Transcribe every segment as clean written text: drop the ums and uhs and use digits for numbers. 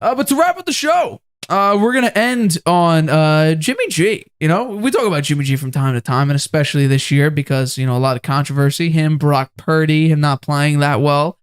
But to wrap up the show, we're going to end on Jimmy G. You know, we talk about Jimmy G from time to time, and especially this year because, you know, a lot of controversy. Him, Brock Purdy, him not playing that well.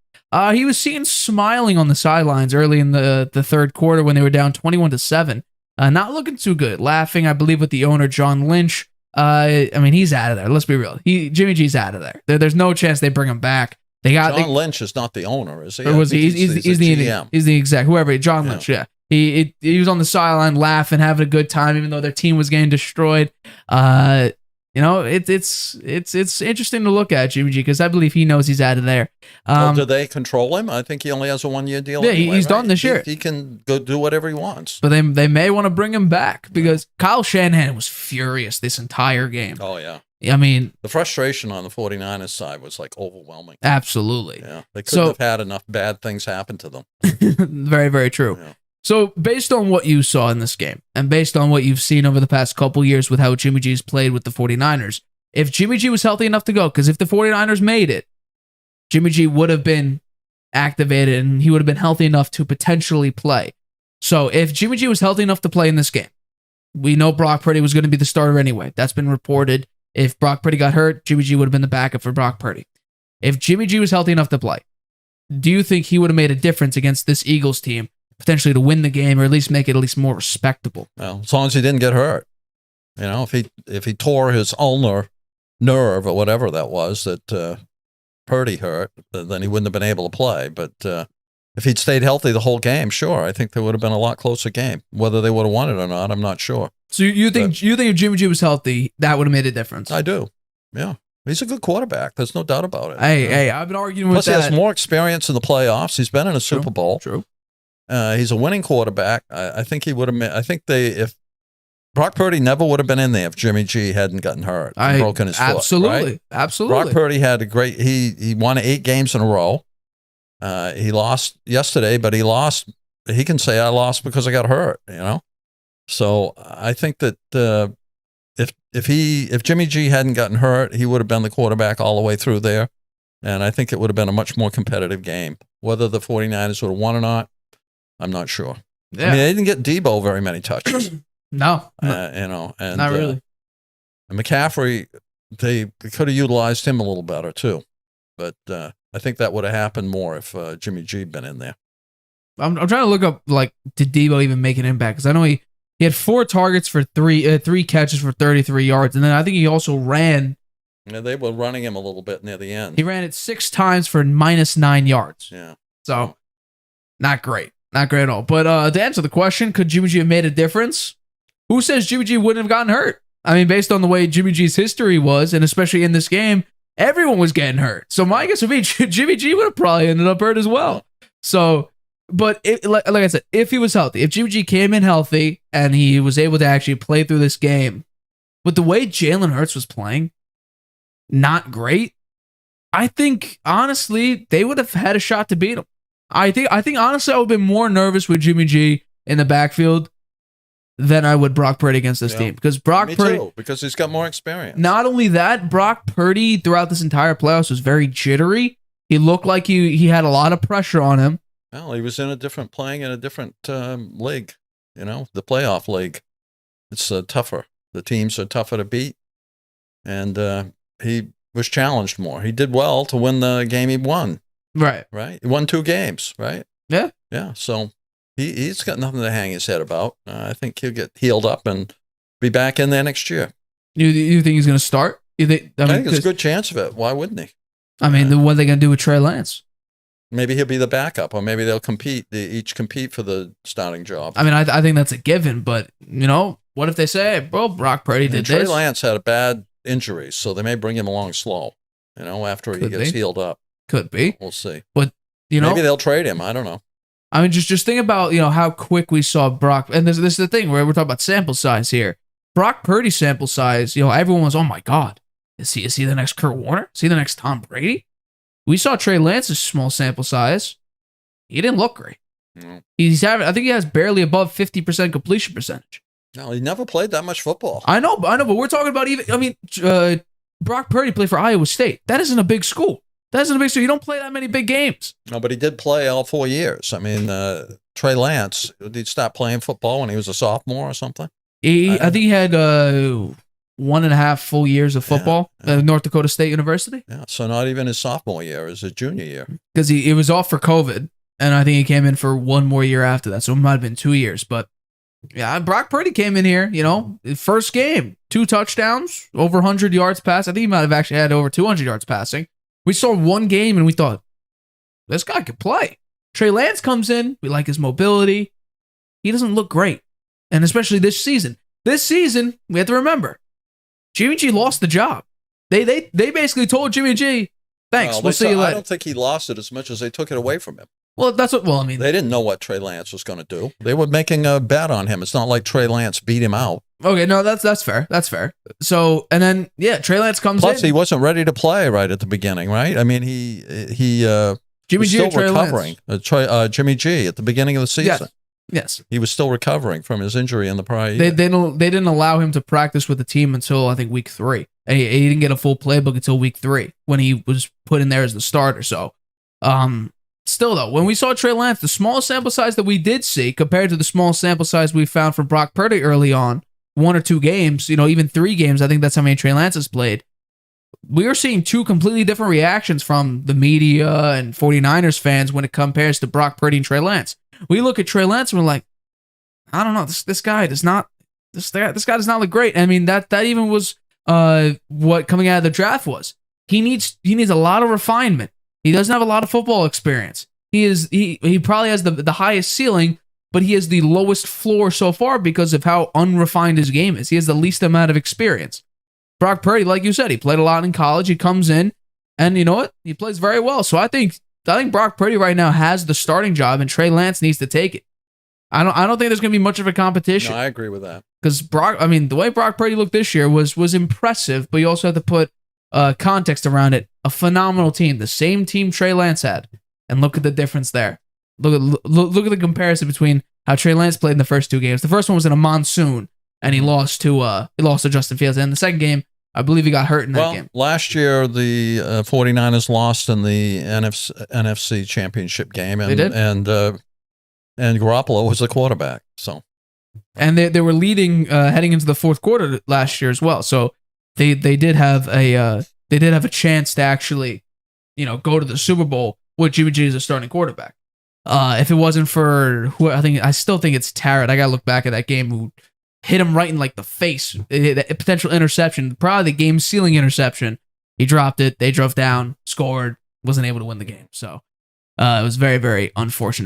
He was seen smiling on the sidelines early in the third quarter when they were down 21-7. Not looking too good. Laughing, I believe, with the owner, John Lynch. I mean, he's out of there. Let's be real. Jimmy G's out of there. There's no chance they bring him back. John Lynch is not the owner, is he? Or was he? He's the GM. He's the exec. Whoever. John Lynch. Yeah. He was on the sideline laughing, having a good time, even though their team was getting destroyed. You know, it's interesting to look at Jimmy G because I believe he knows he's out of there. Do they control him? I think he only has a 1-year deal. Yeah, anyway, he's right? done this year. He can go do whatever he wants. But they may want to bring him back because Kyle Shanahan was furious this entire game. Oh, yeah. I mean, the frustration on the 49ers side was like overwhelming. Absolutely. Yeah, they couldn't have had enough bad things happen to them. Very, very true. Yeah. So based on what you saw in this game and based on what you've seen over the past couple years with how Jimmy G's played with the 49ers, if Jimmy G was healthy enough to go, because if the 49ers made it, Jimmy G would have been activated and he would have been healthy enough to potentially play. So if Jimmy G was healthy enough to play in this game, we know Brock Purdy was going to be the starter anyway. That's been reported. If Brock Purdy got hurt, Jimmy G would have been the backup for Brock Purdy. If Jimmy G was healthy enough to play, do you think he would have made a difference against this Eagles team, potentially to win the game or at least make it at least more respectable? Well, as long as he didn't get hurt. You know, if he tore his ulnar nerve or whatever that was that Purdy hurt, then he wouldn't have been able to play. But if he'd stayed healthy the whole game, sure, I think there would have been a lot closer game. Whether they would have won it or not, I'm not sure. So you think if Jimmy G was healthy, that would have made a difference? I do. Yeah. He's a good quarterback. There's no doubt about it. Hey, I've been arguing with that. Plus, he has more experience in the playoffs. He's been in a Super Bowl. True. He's a winning quarterback. I think he would have. I think if Brock Purdy never would have been in there if Jimmy G hadn't gotten hurt and broken his foot. Right? Absolutely. Brock Purdy had a great. He won 8 games in a row. He lost yesterday, but he lost. He can say I lost because I got hurt. You know. So I think that if Jimmy G hadn't gotten hurt, he would have been the quarterback all the way through there, and I think it would have been a much more competitive game. Whether the 49ers would have won or not, I'm not sure. Yeah. I mean, they didn't get Debo very many touches. No. You know, and not really. And McCaffrey, they could have utilized him a little better too, but I think that would have happened more if Jimmy G had been in there. I'm trying to look up did Debo even make an impact? Because I know he had 4 targets for 3 catches for 33 yards, and then I think he also ran. Yeah, they were running him a little bit near the end. He ran it 6 times for -9 yards. Yeah. So, not great. Not great at all. But to answer the question, could Jimmy G have made a difference? Who says Jimmy G wouldn't have gotten hurt? I mean, based on the way Jimmy G's history was, and especially in this game, everyone was getting hurt. So my guess would be Jimmy G would have probably ended up hurt as well. So, but like I said, if he was healthy, if Jimmy G came in healthy and he was able to actually play through this game, with the way Jalen Hurts was playing, not great, I think, honestly, they would have had a shot to beat him. I think honestly, I would have been more nervous with Jimmy G in the backfield than I would Brock Purdy against this team. Because Brock Purdy, too, because he's got more experience. Not only that, Brock Purdy throughout this entire playoffs was very jittery. He looked like he had a lot of pressure on him. Well, he was playing in a different league, you know, the playoff league. It's tougher. The teams are tougher to beat. And he was challenged more. He did well to win the game he won. Right. He won 2 games, right? Yeah. Yeah. So he's got nothing to hang his head about. I think he'll get healed up and be back in there next year. You think he's going to start? I think there's a good chance of it. Why wouldn't he? I mean, what are they going to do with Trey Lance? Maybe he'll be the backup, or maybe they'll compete. They each compete for the starting job. I mean, I think that's a given, but, you know, what if they say, bro, Brock Purdy did Trey this? Lance had a bad injury, so they may bring him along slow, you know, after he gets healed up. Could be. We'll see. But, you know, maybe they'll trade him. I don't know. I mean, just think about, you know, how quick we saw Brock. And this is the thing where we're talking about sample size here. Brock Purdy's sample size, you know, everyone was, oh my God, is he the next Kurt Warner? Is he the next Tom Brady? We saw Trey Lance's small sample size. He didn't look great. No. I think he has barely above 50% completion percentage. No, he never played that much football. I know, but we're talking about Brock Purdy played for Iowa State. That isn't a big school. That's a big story. You don't play that many big games. No, but he did play all 4 years. I mean, Trey Lance, did he stop playing football when he was a sophomore or something? I think he had 1.5 full years of football at North Dakota State University. Yeah, so not even his sophomore year, it was his junior year. Because he was off for COVID, and I think he came in for one more year after that, so it might have been 2 years. But yeah, Brock Purdy came in here, first game, 2 touchdowns, over 100 yards passing. I think he might have actually had over 200 yards passing. We saw one game, and we thought, this guy could play. Trey Lance comes in, we like his mobility. He doesn't look great, and especially this season. This season, we have to remember, Jimmy G lost the job. They basically told Jimmy G, thanks, we'll see you later. I don't think he lost it as much as they took it away from him. Well, I mean, they didn't know what Trey Lance was going to do. They were making a bet on him. It's not like Trey Lance beat him out. Okay, no, that's fair. That's fair. So, and then Trey Lance comes in. Plus, he wasn't ready to play right at the beginning, right? I mean, he Jimmy was G still Trey recovering. Jimmy G at the beginning of the season. Yes. He was still recovering from his injury in the prior year. They didn't allow him to practice with the team until I think week 3. He didn't get a full playbook until week 3 when he was put in there as the starter. So, still though, when we saw Trey Lance, the small sample size that we did see compared to the small sample size we found from Brock Purdy early on, 1 or 2 games, even 3 games, I think that's how many Trey Lance has played. We are seeing 2 completely different reactions from the media and 49ers fans when it compares to Brock Purdy and Trey Lance. We look at Trey Lance and we're like, I don't know, this guy does not look great. I mean, that even was what coming out of the draft was. He needs a lot of refinement. He doesn't have a lot of football experience. He probably has the highest ceiling, but he has the lowest floor so far because of how unrefined his game is. He has the least amount of experience. Brock Purdy, like you said, he played a lot in college. He comes in, and you know what? He plays very well. So I think Brock Purdy right now has the starting job, and Trey Lance needs to take it. I don't think there's going to be much of a competition. No, I agree with that. Because the way Brock Purdy looked this year was impressive, but you also have to put context around it. A phenomenal team, the same team Trey Lance had, and look at the difference there. Look at the comparison between how Trey Lance played in the first 2 games. The first one was in a monsoon, and he lost to Justin Fields. And in the second game, I believe he got hurt in that game. Last year, the 49ers lost in the NFC Championship game. And, they did? And Garoppolo was the quarterback. So, and they were leading heading into the fourth quarter last year as well. So they did have a chance to actually, go to the Super Bowl with Jimmy G as a starting quarterback. If it wasn't for I still think it's Tarrant. I gotta look back at that game who hit him right in like the face. A potential interception, probably the game sealing interception. He dropped it. They drove down, scored, wasn't able to win the game. So it was very, very unfortunate.